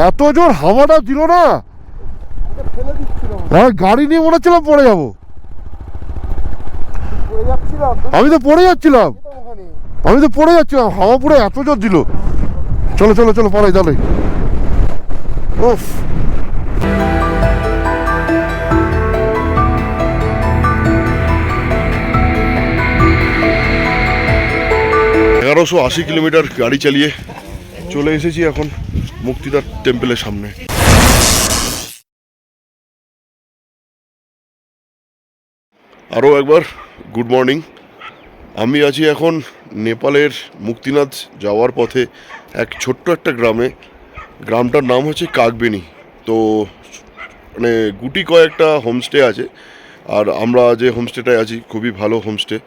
এত জোর হাওয়াটা দিল না, গাড়ি নিয়ে মনে হচ্ছিলাম পড়ে যাবো। আমি তো পড়ে যাচ্ছিলাম, হাওয়া পুরো এত জোর দিল। চলো চলো চলো পড়াই তাহলে। ওফ, 1180 কিলোমিটার গাড়ি চালিয়ে চলে এসেছি এখন মুক্তিনাথ টেম্পলের সামনে। আরও একবার গুড মর্নিং। আমি আছি এখন নেপালের মুক্তিনাথ যাওয়ার পথে এক ছোট্ট একটা গ্রামে। গ্রামটার নাম হচ্ছে কাগবেনি। তো মানে গুটি কয়েকটা হোমস্টে আছে, আর আমরা যে হোমস্টেটায় আছি খুবই ভালো হোমস্টে,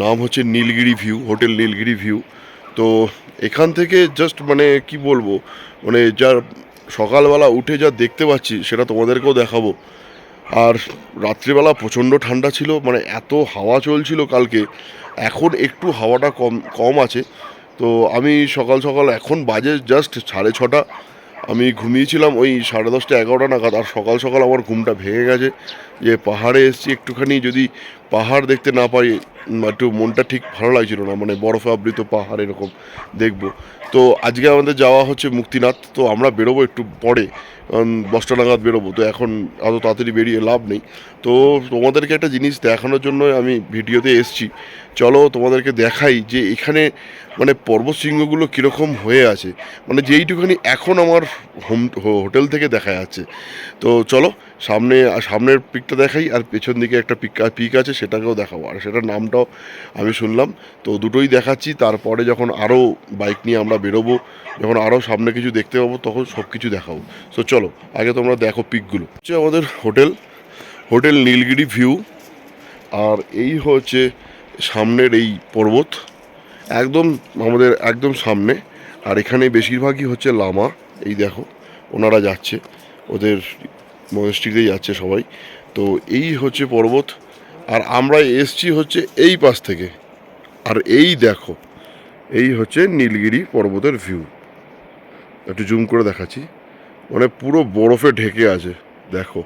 নাম হচ্ছে Nilgiri view, hotel Nilgiri view. তো এখান থেকে জাস্ট মানে কি বলবো, মানে যা সকালবেলা উঠে যা দেখতে পাচ্ছি সেটা তোমাদেরকেও দেখাবো। আর রাত্রিবেলা প্রচণ্ড ঠান্ডা ছিল, মানে এত হাওয়া চলছিল কালকে। এখন একটু হাওয়াটা কম আছে। তো আমি সকাল সকাল, এখন বাজে জাস্ট 6:30, আমি ঘুমিয়েছিলাম ওই 10:30 11টা নাগাদ। আর সকাল সকাল আমার ঘুমটা ভেঙে গেছে যে পাহাড়ে এসেছি, একটুখানি যদি পাহাড় দেখতে না পাই একটু মনটা ঠিক ভালো লাগছিল না, মানে বরফে আবৃত পাহাড় এরকম দেখবো। তো আজকে আমাদের যাওয়া হচ্ছে মুক্তিনাথ। তো আমরা বেরোবো একটু পরে, 10টা নাগাদ বেরোবো। তো এখন এত তাড়াতাড়ি বেরিয়ে লাভ নেই। তো তোমাদেরকে একটা জিনিস দেখানোর জন্য আমি ভিডিওতে এসছি। চলো তোমাদেরকে দেখাই যে এখানে মানে পর্বত শৃঙ্গগুলো কীরকম হয়ে আছে, মানে যেইটুখানি এখন আমার হোটেল থেকে দেখা যাচ্ছে। তো চলো সামনের পিকটা দেখাই, আর পেছন দিকে একটা পিক আছে সেটাকেও দেখাবো, আর সেটার নামটাও আমি শুনলাম। তো দুটোই দেখাচ্ছি। তারপরে যখন আরও বাইক নিয়ে আমরা বেরোবো, যখন আরও সামনে কিছু দেখতে পাবো, তখন সব কিছু দেখাবো। তো চলো আগে তোমরা দেখো পিকগুলো। হচ্ছে আমাদের হোটেল নীলগিরি ভিউ। আর এই হচ্ছে সামনের এই পর্বত, একদম আমাদের একদম সামনে। আর এখানে বেশিরভাগই হচ্ছে লামা, এই দেখো ওনারা যাচ্ছে, ওদের মনস্ট্রিতেই যাচ্ছে সবাই। তো এই হচ্ছে পর্বত, আর আমরা এসছি হচ্ছে এই পাশ থেকে। আর এই দেখো, এই হচ্ছে নীলগিরি পর্বতের ভিউ। একটু জুম করে দেখাচ্ছি, মানে পুরো বরফে ঢেকে আছে। দেখো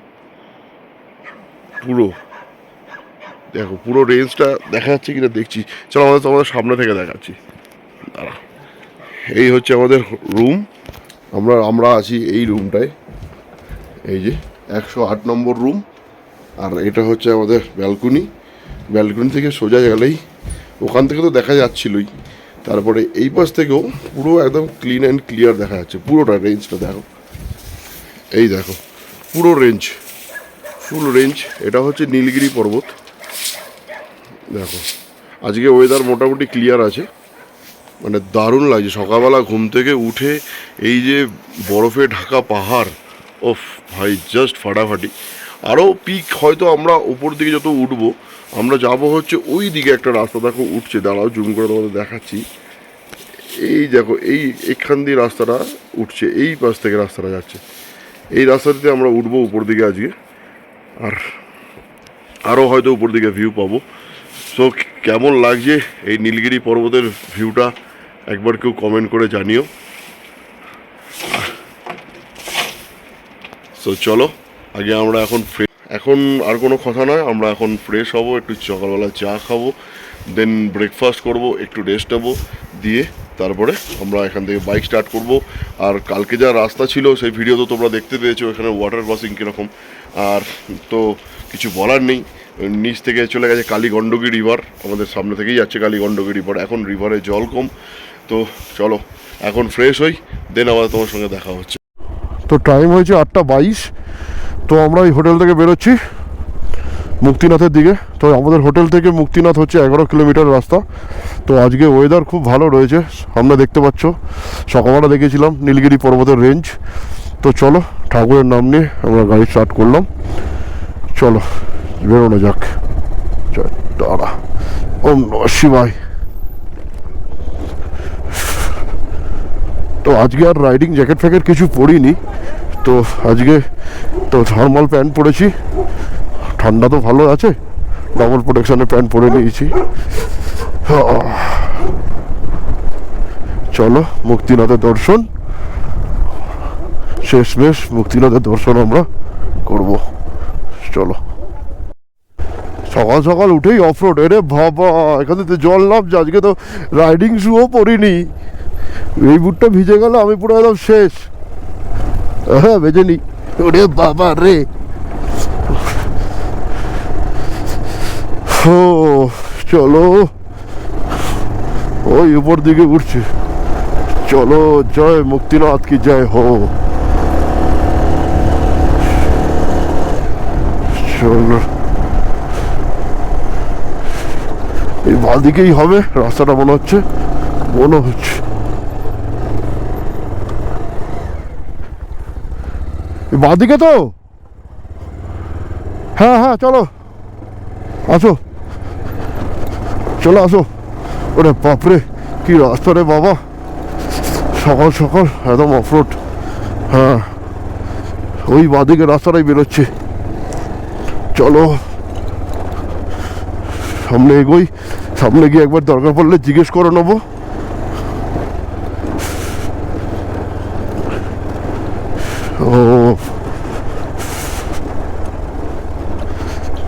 পুরো রেঞ্জটা দেখা যাচ্ছে কিনা দেখছি। চলো তোমাদের সামনে থেকে দেখাচ্ছি। এই হচ্ছে আমাদের রুম, আমরা আছি এই রুমটায়, এই যে 108 নম্বর রুম। আর এটা হচ্ছে আমাদের ব্যালকনি থেকে সোজা গেলেই, ওখান থেকে তো দেখা যাচ্ছিলই, তারপরে এই পাশ থেকেও পুরো একদম ক্লিন অ্যান্ড ক্লিয়ার দেখা যাচ্ছে। পুরোটা রেঞ্জটা দেখো, এই দেখো পুরো ফুল রেঞ্জ। এটা হচ্ছে নীলগিরি পর্বত। দেখো আজকে ওয়েদার মোটামুটি ক্লিয়ার আছে, মানে দারুণ লাগছে। সকালবেলা ঘুম থেকে উঠে এই যে বরফে ঢাকা পাহাড়, ওফ ভাই জাস্ট ফাটাফাটি। আরও পিক হয়তো আমরা উপর দিকে যত উঠবো, আমরা যাব হচ্ছে ওই দিকে একটা রাস্তা দেখো উঠছে, দাঁড়াও জুম করে তোমাদের দেখাচ্ছি। এই দেখো এইখান দিয়ে রাস্তাটা উঠছে, এই পাশ থেকে রাস্তাটা যাচ্ছে, এই রাস্তাটিতে আমরা উঠবো উপর দিকে আজকে। আর আরও হয়তো উপর দিকে ভিউ পাবো। সো কেমন লাগছে এই নীলগিরি পর্বতের ভিউটা একবার কেউ কমেন্ট করে জানিও। সো চলো আগে আমরা এখন আর কোনো কথা নয়, আমরা এখন ফ্রেশ হব, একটু সকালবেলা চা খাবো, দেন ব্রেকফাস্ট করব, একটু রেস্ট নেবো, দিয়ে তারপরে আমরা এখান থেকে বাইক স্টার্ট করব। আর কালকে যা রাস্তা ছিল সেই ভিডিও তো তোমরা দেখতে পেয়েছো, এখানে ওয়াটার ক্রসিং কীরকম। আর তো কিছু বলার নেই, নিচ থেকে চলে গেছে কালীগণ্ডকী রিভার, আমাদের সামনে থেকেই যাচ্ছে কালীগণ্ডকী রিভার। এখন রিভারে জল কম। তো চলো এখন ফ্রেশ হই, দেন আবার তোমার সঙ্গে দেখা হচ্ছে। তো টাইম হয়েছে 8:22। তো আমরা এই হোটেল থেকে বেরোচ্ছি মুক্তিনাথের দিকে। তো আমাদের হোটেল থেকে মুক্তিনাথ হচ্ছে 11 কিলোমিটার রাস্তা। তো আজকে ওয়েদার খুব ভালো রয়েছে, আমরা দেখতে পাচ্ছ। সকালবেলা দেখেছিলাম নীলগিরি পর্বতের রেঞ্জ। তো চলো ঠাকুরের নাম নিয়ে আমরা গাড়ি স্টার্ট করলাম, চলো বেরোনো যাক। দাঁড়া, ওম নমঃ শিবায়। তো আজকে আর রাইডিং জ্যাকেট ফ্যাকেট কিছু পরিনি, তো আজকে তো থার্মাল প্যান্ট পরেছি। ঠান্ডা তো ভালো আছে, ডাবল প্রোটেকশনের প্যান্ট পরে নিয়েছি। চলো মুক্তিনাথের দর্শন। শেষমেশ মুক্তিনাথের দর্শন আমরা করব। চলো, সকাল সকাল উঠেই অফরোড, এরে বাবা এখানে তো জল নামছে। আজকে তো রাইডিং শুও পরিনি, এই বুটটা ভিজে গেল আমি পুরো একদম শেষ। হ্যাঁ বেজে নি, ওরে বাবা রে। ও চলো, ওই উপর দিকে উঠছে। চলো, জয় মুক্তিনাথ কি জয় হো। চলো, এই বাঁদিকেই হবে রাস্তাটা মনে হচ্ছে, বাঁদিকে তো। হ্যাঁ হ্যাঁ চলো, আসো, চলো আসো। ওরে বাপরে কি রাস্তা রে বাবা, সকাল সকাল একদম অফরোড। হ্যাঁ, ওই বাঁদিকে রাস্তাটাই বেরোচ্ছে। চলো সামনে এগোই, সামনে গিয়ে একবার দরকার পড়লে জিজ্ঞেস করে নেবো। ও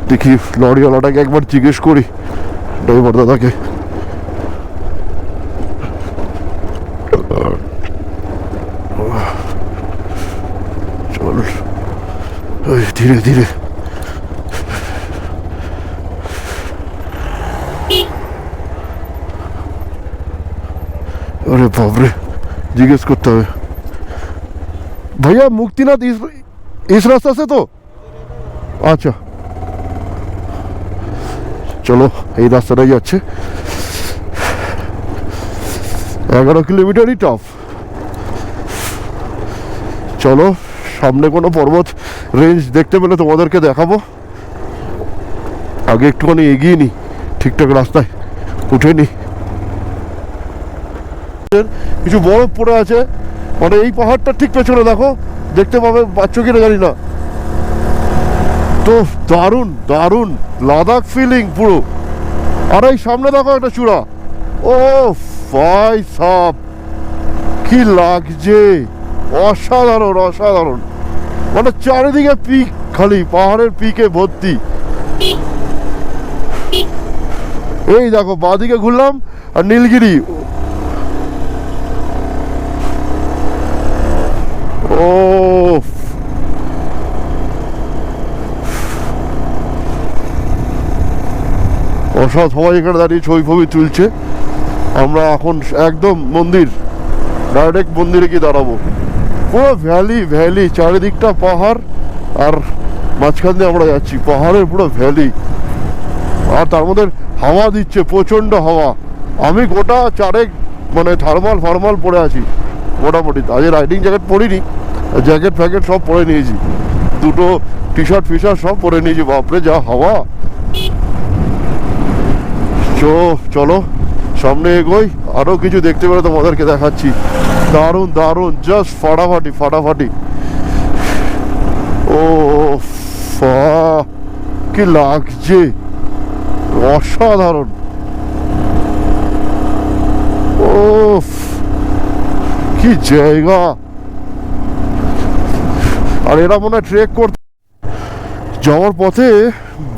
দেখি লরিওয়ালাটাকে একবার জিজ্ঞেস করি, ড্রাইভার দাদাকে। চল ধীরে ধীরে। अरे बाप रे, जिज्ञेस करते हुए भैया मुक्तिनाथ इस रास्ता से तो। अच्छा चलो, এই রাস্তাটাই যাচ্ছে। 11 কিলোমিটারই টপ। চলো, সামনে কোনো পর্বত রেঞ্জ দেখতে পেলে তোমাদেরকে দেখাবো। আগে একটুখানি এগিয়ে নি, ঠিকঠাক রাস্তায় উঠে নি। কিছু বরফ পড়ে আছে, মানে এই পাহাড়টা ঠিক পেছনে দেখো, দেখতে পাবে পাচ্ছ কিনা জানি না। তো দারুণ দারুণ লাদাখ ফিলিং পুরো। আর এই সামনে দেখো একটা চূড়া, ও ভাই সাব কি লাগছে, অসাধারণ অসাধারণ। মানে চারিদিকে পিক, খালি পাহাড়ের পিকে ভর্তি। এই দেখো বাঁদিকে ঘুরলাম আর নীলগিরি। ও অসাধ, সবাই এখানে দাঁড়িয়ে ছবি ফবি তুলছে। আমরা এখন একদম মন্দির, ডাইরেক্ট মন্দিরে গিয়ে দাঁড়াবো। পুরো ভ্যালি ভ্যালি, চারিদিকটা পাহাড়, আর মাঝখান দিয়ে আমরা যাচ্ছি, পাহাড়ের পুরো ভ্যালি। আর তার মধ্যে হাওয়া দিচ্ছে, প্রচণ্ড হাওয়া। আমি গোটা চারেক মানে থার্মাল ফার্মাল পরে আছি মোটামুটি। আজ রাইডিং জ্যাকেট পরিনি, জ্যাকেট ফ্যাকেট সব পরে নিয়েছি, দুটো টি শার্ট ফিশার্ট সব পরে নিয়েছি। বাপরে যা হাওয়া। চলো সামনে এগোই, আরো কিছু দেখতে পেলে তোমাদেরকে দেখাচ্ছি। দারুণ দারুণ, জাস্ট ফাটাফাটি ফাটাফাটি। ও কি লাগছে, অসাধারণ। ও কি জায়গা। আর এরা মনে হয় ট্রেক করতে যাওয়ার পথে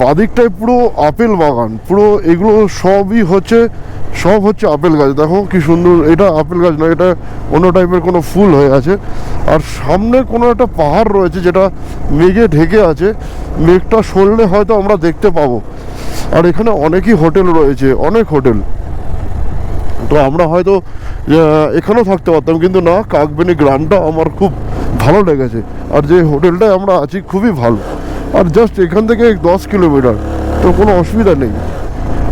বাদিকটায় পুরো আপেল বাগান, পুরো এগুলো সবই হচ্ছে, সব হচ্ছে আপেল গাছ। দেখো কি সুন্দর, এটা আপেল গাছ না, এটা অন্য টাইপের কোনো ফুল হয়ে আছে। আর সামনে কোনো একটা পাহাড় রয়েছে যেটা মেঘে ঢেকে আছে, মেঘটা সরলে হয়তো আমরা দেখতে পাবো। আর এখানে অনেকই হোটেল রয়েছে, অনেক হোটেল। তো আমরা হয়তো এখানেও থাকতে পারতাম, কিন্তু না, কাকবেনি গ্রামটা আমার খুব ভালো লেগেছে। আর যে হোটেলটায় আমরা আছি খুবই ভালো। আর জাস্ট এখান থেকে 10 কিলোমিটার, তো কোনো অসুবিধা নেই।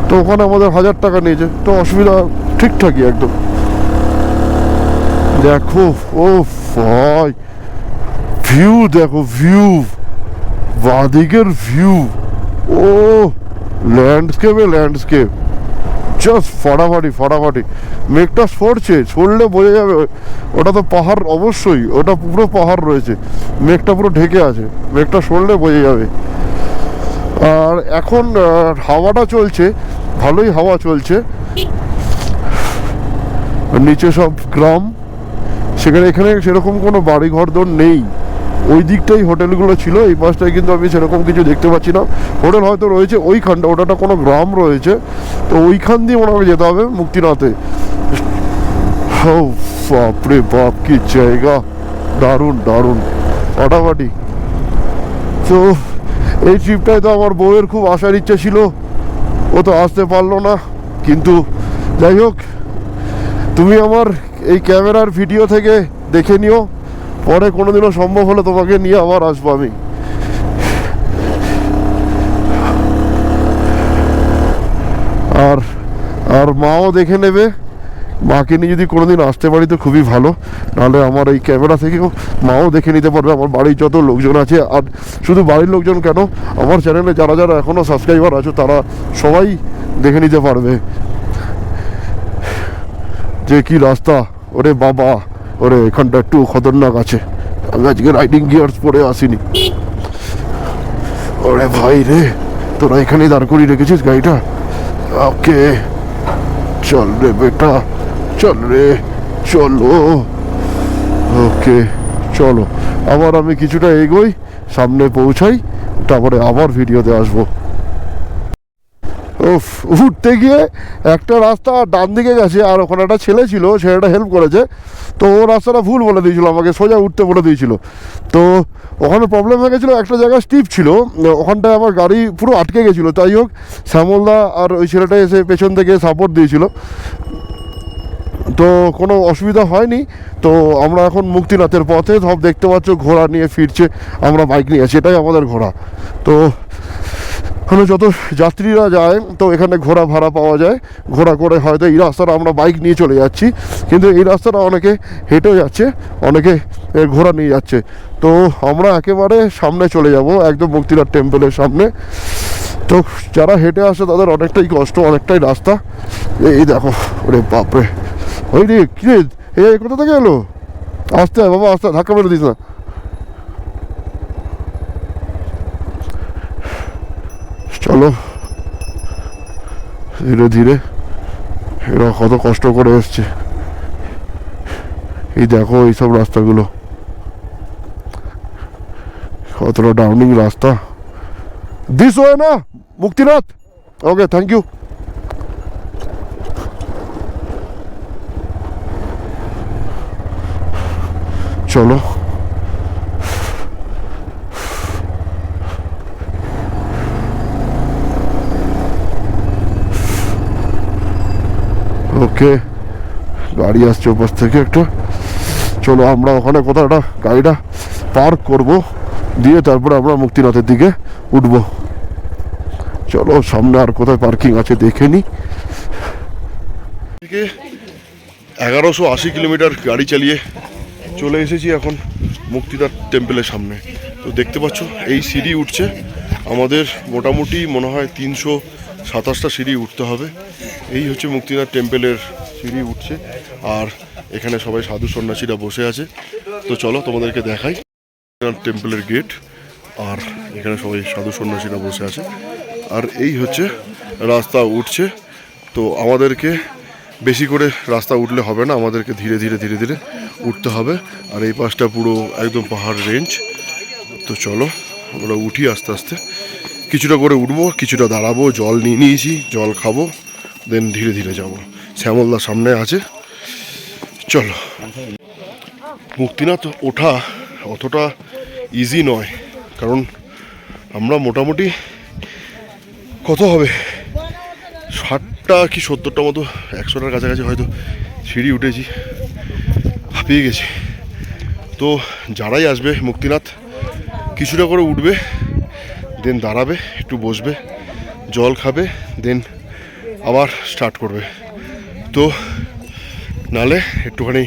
তো ওখানে আমাদের 1000 টাকা নিয়েছে, তো অসুবিধা ঠিকঠাকই একদম। দেখো ও ভাই, ভিউ দেখো, ভিউ বাদিকের ভিউ, ও ল্যান্ডস্কেপে ল্যান্ডস্কেপ, জাস্ট ফাটাফাটি ফাটাফাটি। মেঘটা সরছে, সরলে বোঝা যাবে ওটা তো পাহাড়, অবশ্যই ওটা পুরো পাহাড় রয়েছে, মেঘটা পুরো ঢেকে আছে, মেঘটা সরলে বোঝা যাবে। আর এখন হাওয়াটা চলছে, ভালোই হাওয়া চলছে। নিচে সব গ্রাম, সেখানে এখানে সেরকম কোনো বাড়ি ঘরদোর নেই, ওই দিকটাই হোটেলগুলো ছিল, এই পাশটায় কিন্তু আমি সেরকম কিছু দেখতে পাচ্ছি না। হোটেল হয়তো রয়েছে ওইখানটা, ওটা কোনো গ্রাম রয়েছে, তো ওইখান দিয়ে মনে হয় যেতে হবে মুক্তিনাথে। ও বাপরে বাপ, কি জায়গা, দারুণ দারুণ, ফাটাফাটি। তো এই ট্রিপটায় তো আমার বউয়ের খুব আসার ইচ্ছে ছিল, ও তো আসতে পারলো না, কিন্তু যাই হোক, তুমি আমার এই ক্যামেরার ভিডিও থেকে দেখে নিও, পরে কোনোদিনও সম্ভব হলে তোমাকে নিয়ে আবার আসবো আমি। আর আর মাও দেখে নেবে, মাকে নিয়ে যদি কোনোদিন আসতে পারি তো খুবই ভালো, নাহলে আমার এই ক্যামেরা থেকেও মাও দেখে নিতে পারবে আমার বাড়ির যত লোকজন আছে। আর শুধু বাড়ির লোকজন কেন, আমার চ্যানেলে যারা যারা এখনও সাবস্ক্রাইবার আছে তারা সবাই দেখে নিতে পারবে যে কি রাস্তা। ওরে বাবা, ওরে এখানটা একটু খতরনাক আছে, আমি আজকে রাইডিং গিয়ার্স পরে আসিনি। ওরে ভাই রে, তোরা এখানেই দাঁড় করিয়ে রেখেছিস গাড়িটা? ওকে, চল রে বেটা, চল রে, চলো। ওকে চলো, আবার আমি কিছুটা এগোই, সামনে পৌঁছাই, তারপরে আবার ভিডিওতে আসবো। উফ, উঠতে গিয়ে একটা রাস্তা ডান দিকে গেছে, আর ওখানে একটা ছেলে ছিল, ছেলেটা হেল্প করেছে, তো ও রাস্তাটা ভুল বলে দিয়েছিল, আমাকে সোজা উঠতে বলে দিয়েছিল। তো ওখানে প্রবলেম হয়ে গেছিলো, একটা জায়গায় স্টিপ ছিল, ওখানটায় আমার গাড়ি পুরো আটকে গেছিলো। তাই হোক, শ্যামলদা আর ওই ছেলেটা এসে পেছন থেকে সাপোর্ট দিয়েছিল, তো কোনো অসুবিধা হয়নি। তো আমরা এখন মুক্তিনাথের পথে, সব দেখতে পাচ্ছ ঘোড়া নিয়ে ফিরছে, আমরা বাইক নিয়ে আছি, এটাই আমাদের ঘোড়া। তো এখানে যত যাত্রীরা যায় তো এখানে ঘোড়া ভাড়া পাওয়া যায়, ঘোড়া করে হয়তো এই রাস্তাটা আমরা বাইক নিয়ে চলে যাচ্ছি, কিন্তু এই রাস্তাটা অনেকে হেঁটেও যাচ্ছে, অনেকে ঘোড়া নিয়ে যাচ্ছে। তো আমরা একেবারে সামনে চলে যাব, একদম মুক্তিনাথ টেম্পলের সামনে। তো যারা হেঁটে আসে তাদের অনেকটাই কষ্ট, অনেকটাই রাস্তা। এই দেখো, ওরে বাপরে, ওই রে, কী রে, এই কোথা থেকে এলো? আসতে হয় বাবা, আসতে, ধাক্কা মেরে দিস না। চলো ধীরে ধীরে, এরা কত কষ্ট করে এসছে, এই দেখো এইসব রাস্তাগুলো কতটা ডাউনিং রাস্তা। দিস ওয়ে না মুক্তিনাথ? ওকে, থ্যাংক ইউ। চলো, ওকে, গাড়ি আসছে ওপাশ থেকে একটা। চলো আমরা ওখানে কোথাও একটা গাড়িটা পার্ক করব, দিয়ে তারপরে আমরা মুক্তিনাথের দিকে উঠবো। চলো সামনে আর কোথায় পার্কিং আছে দেখে নি। 1180 কিলোমিটার গাড়ি চালিয়ে চলে এসেছি এখন মুক্তিনাথ টেম্পলের সামনে। তো দেখতে পাচ্ছ এই সিঁড়ি উঠছে আমাদের, মোটামুটি মনে হয় 327টা সিঁড়ি উঠতে হবে। এই হচ্ছে মুক্তিনাথ টেম্পলের সিঁড়ি উঠছে, আর এখানে সবাই সাধু সন্ন্যাসীরা বসে আছে। তো চলো তোমাদেরকে দেখাই মুক্তিনাথ টেম্পলের গেট, আর এখানে সবাই সাধু সন্ন্যাসীরা বসে আছে, আর এই হচ্ছে রাস্তা উঠছে। তো আমাদেরকে বেশি করে রাস্তা উঠলে হবে না, আমাদেরকে ধীরে ধীরে ধীরে ধীরে উঠতে হবে। আর এই পাশটা পুরো একদম পাহাড় রেঞ্জ। তো চলো আমরা উঠি আস্তে আস্তে, কিছুটা করে উঠবো, কিছুটা দাঁড়াবো, জল নিয়ে নিয়েছি, জল খাবো, দেন ধীরে ধীরে যাব। শ্যামলদা সামনে আছে, চলো। মুক্তিনাথ ওঠা অতটা ইজি নয়, কারণ আমরা মোটামুটি কত হবে 60টা কি 70টা মতো, 100টার কাছাকাছি হয়তো সিঁড়ি উঠেছি, হাঁপিয়ে গেছি। তো যারাই আসবে মুক্তিনাথ কিছুটা করে উঠবে, দেন দাঁড়াবে, একটু বসবে, জল খাবে, দেন আবার স্টার্ট করবে। তো নালে একটুখানি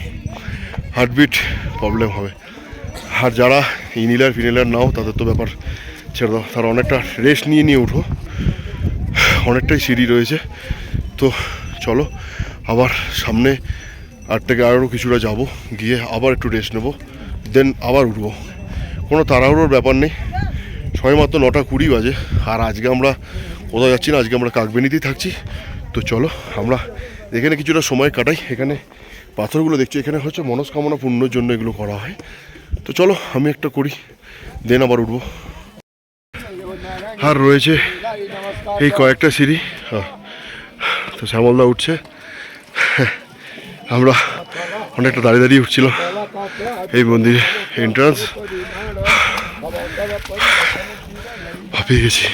হার্টবিট প্রবলেম হবে। আর যারা ইনহেলার ফিনহেলার নাও তাদের তো ব্যাপার ছেড়ে দাও, তারা অনেকটা রেস্ট নিয়ে নিয়ে উঠো, অনেকটাই সিঁড়ি রয়েছে। তো চলো আবার সামনে আর থেকে আরও কিছুটা যাব, গিয়ে আবার একটু রেস্ট নেবো, দেন আবার উঠবো। কোনো তাড়াহুড়োর ব্যাপার নেই, সময় মাত্র 9:20 বাজে। আর আজকে আমরা কোথাও যাচ্ছি না, আজকে আমরা কাকবেনিতেই থাকছি। তো চলো আমরা এখানে কিছুটা সময় কাটাই, এখানে পাথরগুলো দেখছি এখানে হচ্ছে মনস্কামনা পূর্ণর জন্য এগুলো করা হয়। তো চলো আমি একটা করি, দেন আবার উঠবো। আর রয়েছে এই কয়েকটা সিঁড়ি। তো শ্যামলদা উঠছে, আমরা অনেকটা দাঁড়িয়ে দাঁড়িয়ে উঠছিলাম এই মন্দিরের এন্ট্রান্স। ভাবিয়ে গেছি,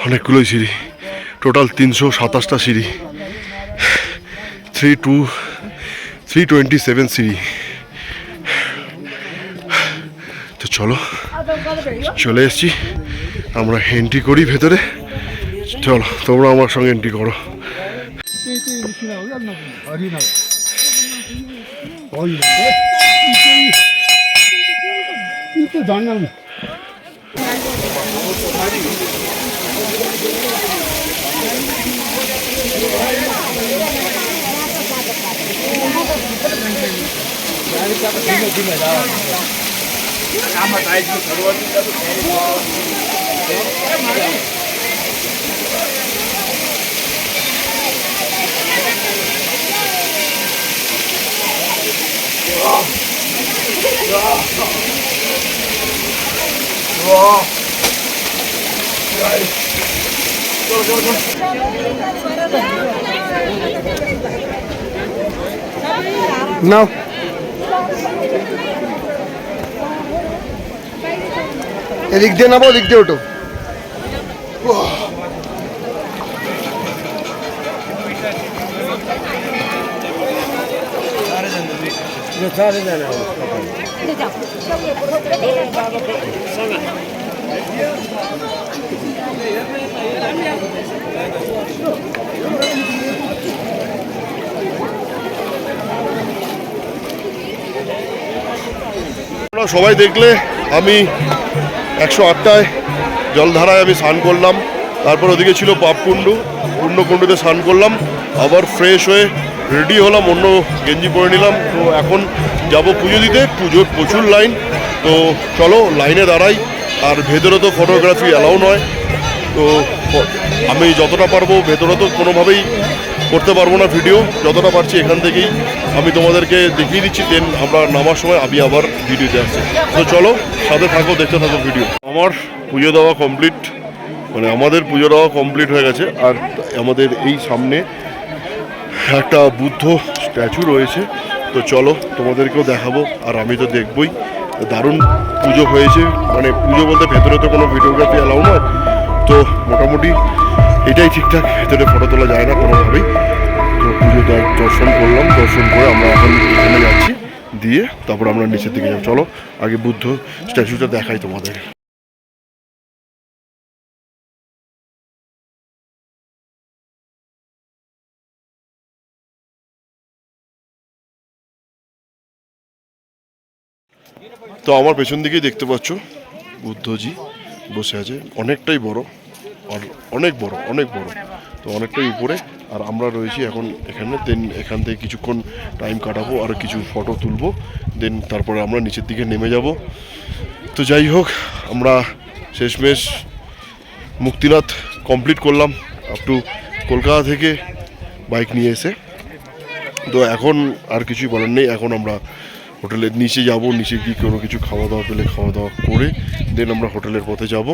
অনেকগুলোই সিঁড়ি, টোটাল 327টা সিঁড়ি, 327 সিঁড়ি। তো চলো চলে এসছি, আমরা এন্ট্রি করি ভেতরে। চলো তোমরা আমার সঙ্গে এন্ট্রি করো। নাও এদিক দিয়ে নামো, ওদিক দিয়ে ওঠো। সবাই দেখলে আমি 108টায় জলধারায় আমি স্নান করলাম, তারপর ওদিকে ছিল পাপকুণ্ডু, পূর্ণকুণ্ডুতে স্নান করলাম, আবার ফ্রেশ হয়ে রেডি হলাম, অন্য গেঞ্জি পরে নিলাম। তো এখন যাব পুজো দিতে, পুজোর প্রচুর লাইন। তো চলো লাইনে দাঁড়াই। আর ভেতরে তো ফটোগ্রাফি অ্যালাউ নয়, তো আমি যতটা পারবো, ভেতরে তো কোনোভাবেই করতে পারবো না ভিডিও, যতটা পারছি এখান থেকেই আমি তোমাদেরকে দেখিয়ে দিচ্ছি। দেন আমরা নামার সময় আমি আবার ভিডিওতে আসছি। তো চলো সাথে থাকো, দেখতে থাকো ভিডিও। আমার পুজো দেওয়া কমপ্লিট, মানে আমাদের পুজো দেওয়া কমপ্লিট হয়ে গেছে। আর আমাদের এই সামনে একটা বুদ্ধ স্ট্যাচু রয়েছে, তো চলো তোমাদেরকেও দেখাবো। আর আমি তো দেখবই, দারুণ পুজো হয়েছে। মানে পুজো বলতে ভেতরে তো কোনো ভিডিওগ্রাফি অ্যালাউ নয়, তো মোটামুটি এটাই ঠিকঠাক, ভেতরে ফটো তোলা যায় না কোনোভাবেই। তো পুজো দর্শন করলাম, দর্শন করে আমরা এখন এখানে যাচ্ছি, দিয়ে তারপর আমরা নিচের দিকে যাবো। চলো আগে বুদ্ধ স্ট্যাচুটা দেখাই তোমাদের। তো আমার পেছন দিকেই দেখতে পাচ্ছ বুদ্ধজি বসে আছে, অনেকটাই বড়, আর অনেক বড়, অনেক বড়, তো অনেকটাই উপরে। আর আমরা রয়েছি এখন এখানে। দেন এখান থেকে কিছুক্ষণ টাইম কাটাবো আর কিছু ফটো তুলবো, দেন তারপরে আমরা নিচের দিকে নেমে যাব। তো যাই হোক, আমরা শেষমেশ মুক্তিনাথ কমপ্লিট করলাম আপ টু কলকাতা থেকে বাইক নিয়ে এসে। তো এখন আর কিছুই বলার নেই, এখন আমরা হোটেলের নিচে যাব, নিচে গিয়ে কোনো কিছু খাওয়া দাওয়া পেলে খাওয়া দাওয়া করে দেন আমরা হোটেলের পথে যাব।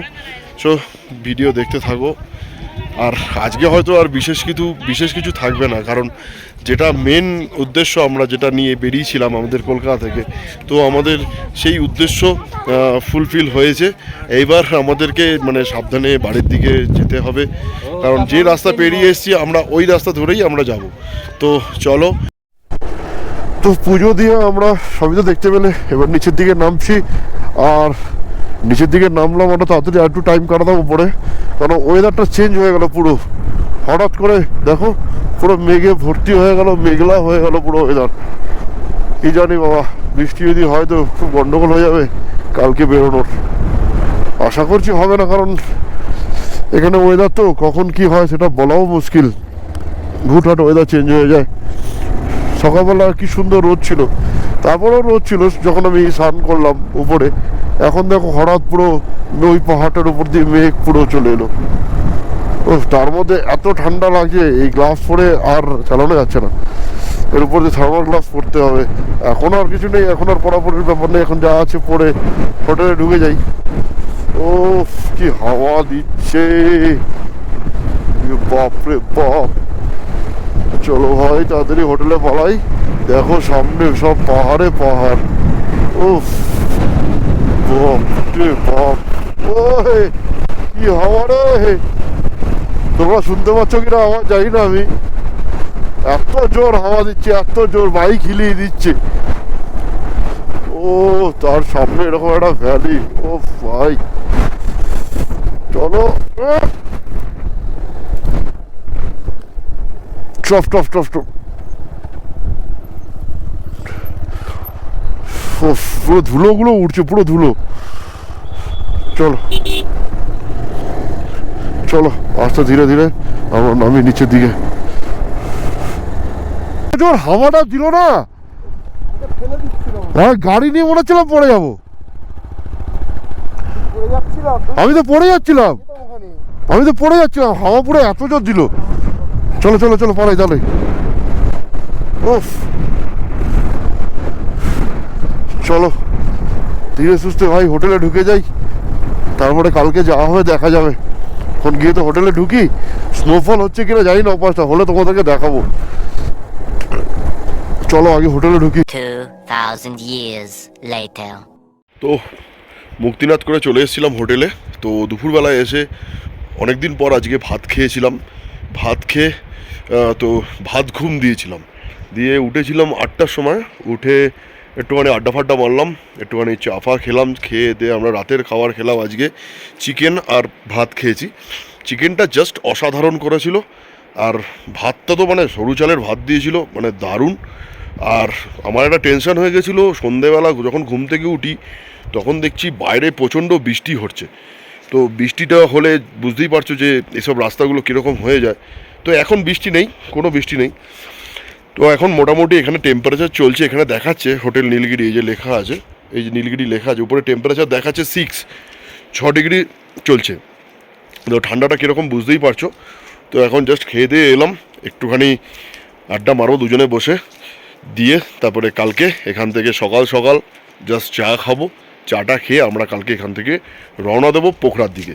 সো ভিডিও দেখতে থাকো। আর আজকে হয়তো আর বিশেষ কিছু থাকবে না, কারণ যেটা মেন উদ্দেশ্য আমরা যেটা নিয়ে বেরিয়েছিলাম আমাদের কলকাতা থেকে, তো আমাদের সেই উদ্দেশ্য ফুলফিল হয়েছে। এইবার আমাদেরকে মানে সাবধানে বাড়ির দিকে যেতে হবে, কারণ যে রাস্তা পেরিয়ে এসেছি আমরা ওই রাস্তা ধরেই আমরা যাব। তো চলো। তো পুজো দিয়ে আমরা সবই তো দেখতে পেলে, এবার নিচের দিকে নামছি। আর নিচের দিকে নামলাম, আমরা তাড়াতাড়ি একটু টাইম কাটাতাম উপরে, কারণ ওয়েদারটা চেঞ্জ হয়ে গেল পুরো হঠাৎ করে। দেখো পুরো মেঘে ভর্তি হয়ে গেল, মেঘলা হয়ে গেল পুরো ওয়েদার। কি জানি বাবা, বৃষ্টি যদি হয় তো খুব গন্ডগোল হয়ে যাবে কালকে বেরোনোর। আশা করছি হবে না, কারণ এখানে ওয়েদার তো কখন কি হয় সেটা বলাও মুশকিল, হুটহাট ওয়েদার চেঞ্জ হয়ে যায়। সকালবেলা কি সুন্দর রোদ ছিল, তারপরেও রোদ ছিল যখন আমি স্নান করলাম উপরে। এখন দেখো হঠাৎ পুরো ওই পাহাড়টার উপর দিয়ে মেঘ পুরো চলে এলো। ও তার মধ্যে এত ঠান্ডা লাগছে, এই গ্লাভস পরে আর চালানো যাচ্ছে না। এর উপর দিয়ে থার্মাল গ্লাস পরতে হবে। এখন আর কিছু নেই, এখন আর পড়াপড়ির ব্যাপার নেই, এখন যা আছে পরে হোটেলে ঢুকে যাই। ও কি হাওয়া দিচ্ছে, বাপরে বাপ। চলো ভাই তাড়াতাড়ি হোটেলে পালাই। দেখো সামনে সব পাহাড়ে পাহাড়। ও বাপরে বাপ, ওই কি হাওয়া রে। তোমরা শুনতে পাচ্ছ কিনা আওয়াজ জানি না আমি, এত জোর হাওয়া দিচ্ছে, এত জোর, বাইক হিলিয়ে দিচ্ছে। ও তার সামনে এরকম একটা ভ্যালি, ও ভাই চলো। টপ টপ টপ টপ, পুরো ধুলোগুলো উঠছে, পুরো ধুলো। চলো চলো আস্তে ধীরে ধীরে আমরা নামি নিচের দিকে। জোর হাওয়াটা দিল না, হ্যাঁ গাড়ি নিয়ে মনে হচ্ছিলাম পড়ে যাবো। আমি তো পড়ে যাচ্ছিলাম, হাওয়া পুরো এত জোর দিল। চলো চলো চলো পালাই তাহলে। ওফ চলো ধীরে সুস্থে ভাই হোটেলে ঢুকে যাই, তারপরে কালকে যাওয়া হবে দেখা যাবে। এখন গিয়ে তো হোটেলে ঢুকি, স্নোফল হচ্ছে কিনা জানি না, অপাসটা হলে তোমাদেরকে দেখাবো। চলো আগে হোটেলে ঢুকি। 2000 years later. তো মুক্তিনাথ করে চলে এসেছিলাম হোটেলে। তো দুপুরবেলায় এসে অনেকদিন পর আজকে ভাত খেয়েছিলাম। ভাত খেয়ে তো ভাত ঘুম দিয়েছিলাম, দিয়ে উঠেছিলাম 8টার সময়। উঠে একটুখানি আড্ডা ফাড্ডা মারলাম, একটুখানি চা ফা খেলাম। খেয়ে দিয়ে আমরা রাতের খাবার খেলাম আজকে চিকেন আর ভাত খেয়েছি। চিকেনটা জাস্ট অসাধারণ করেছিল, আর ভাতটা তো মানে সরু চালের ভাত দিয়েছিল, মানে দারুণ। আর আমার একটা টেনশন হয়ে গেছিলো, সন্ধেবেলা যখন ঘুম থেকে উঠি তখন দেখছি বাইরে প্রচণ্ড বৃষ্টি হচ্ছে। তো বৃষ্টিটা হলে বুঝতেই পারছো যে এসব রাস্তাগুলো কীরকম হয়ে যায়। তো এখন বৃষ্টি নেই, কোনো বৃষ্টি নেই। তো এখন মোটামুটি এখানে টেম্পারেচার চলছে, এখানে দেখাচ্ছে হোটেল নীলগিরি, এই যে লেখা আছে, এই যে নীলগিরি লেখা আছে উপরে, টেম্পারেচার দেখাচ্ছে 6 ডিগ্রি চলছে। তো ঠান্ডাটা কীরকম বুঝতেই পারছো। তো এখন জাস্ট খেয়ে দিয়ে এলাম, একটুখানি আড্ডা মারবো দুজনে বসে, দিয়ে তারপরে কালকে এখান থেকে সকাল সকাল জাস্ট চা খাবো। চাটা খেয়ে আমরা কালকে এখান থেকে রওনা দেবো পোখরার দিকে।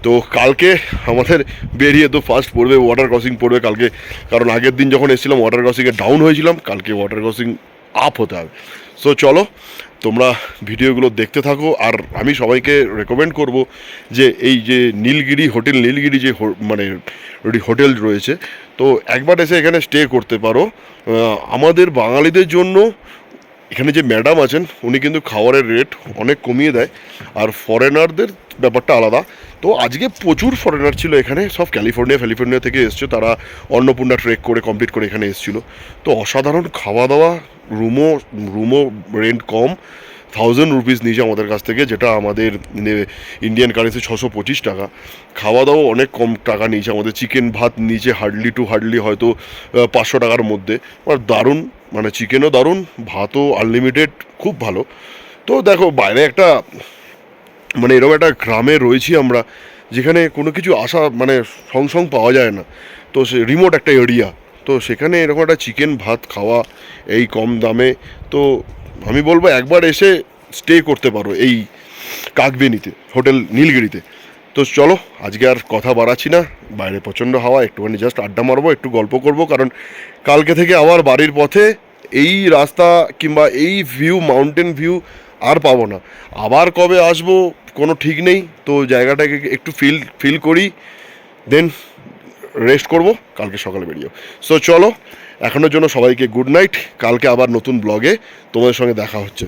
তো কালকে আমাদের বেরিয়ে তো ফার্স্ট পড়বে ওয়াটার ক্রসিং পড়বে কালকে, কারণ আগের দিন যখন এসেছিলাম ওয়াটার ক্রসিংয়ে ডাউন হয়েছিলাম, কালকে ওয়াটার ক্রসিং আপ হতে হবে। সো চলো তোমরা ভিডিওগুলো দেখতে থাকো। আর আমি সবাইকে রেকমেন্ড করব যে এই যে নীলগিরি হোটেল, নীলগিরি যে মানে হোটেল রয়েছে, তো একবার এসে এখানে স্টে করতে পারো। আমাদের বাঙালিদের জন্য এখানে যে ম্যাডাম আছেন উনি কিন্তু খাবারের রেট অনেক কমিয়ে দেয়, আর ফরেনারদের ব্যাপারটা আলাদা। তো আজকে প্রচুর ফরেনার ছিল এখানে, সব ক্যালিফোর্নিয়া থেকে এসছে, তারা অন্নপূর্ণা ট্রেক করে কমপ্লিট করে এখানে এসেছিলো। তো অসাধারণ খাওয়া দাওয়া, রুমও রেন্ট কম, 1000 রুপিস নিয়েছে আমাদের কাছ থেকে, যেটা আমাদের ইন্ডিয়ান কারেন্সি 625 টাকা। খাওয়া দাওয়া অনেক কম টাকা নিয়েছে আমাদের, চিকেন ভাত নিয়েছে হার্ডলি হয়তো 500 টাকার মধ্যে। আর দারুণ, মানে চিকেনও দারুণ, ভাতও আনলিমিটেড, খুব ভালো। তো দেখো বাইরে একটা মানে এরকম একটা গ্রামে রয়েছি আমরা, যেখানে কোনো কিছু আসা মানে সং পাওয়া যায় না। তো সে রিমোট একটা এরিয়া, তো সেখানে এরকম একটা চিকেন ভাত খাওয়া এই কম দামে, তো আমি বলবো একবার এসে স্টে করতে পারো এই কাকবেনিতে, হোটেল নীলগিরিতে। তো চলো আজকে আর কথা বাড়াচ্ছি না, বাইরে প্রচণ্ড হাওয়া, একটুখানি জাস্ট আড্ডা মারবো, একটু গল্প করব, কারণ কালকে থেকে আবার বাড়ির পথে এই রাস্তা কিংবা এই ভিউ, মাউন্টেন ভিউ আর পাবো না। আবার কবে আসবো কোনো ঠিক নেই। তো জায়গাটাকে একটু ফিল করি, দেন রেস্ট করব, কালকে সকালে বেরিয়ে। সো চলো এখনের জন্য সবাইকে গুড নাইট, কালকে আবার নতুন ব্লগে তোমাদের সঙ্গে দেখা হচ্ছে।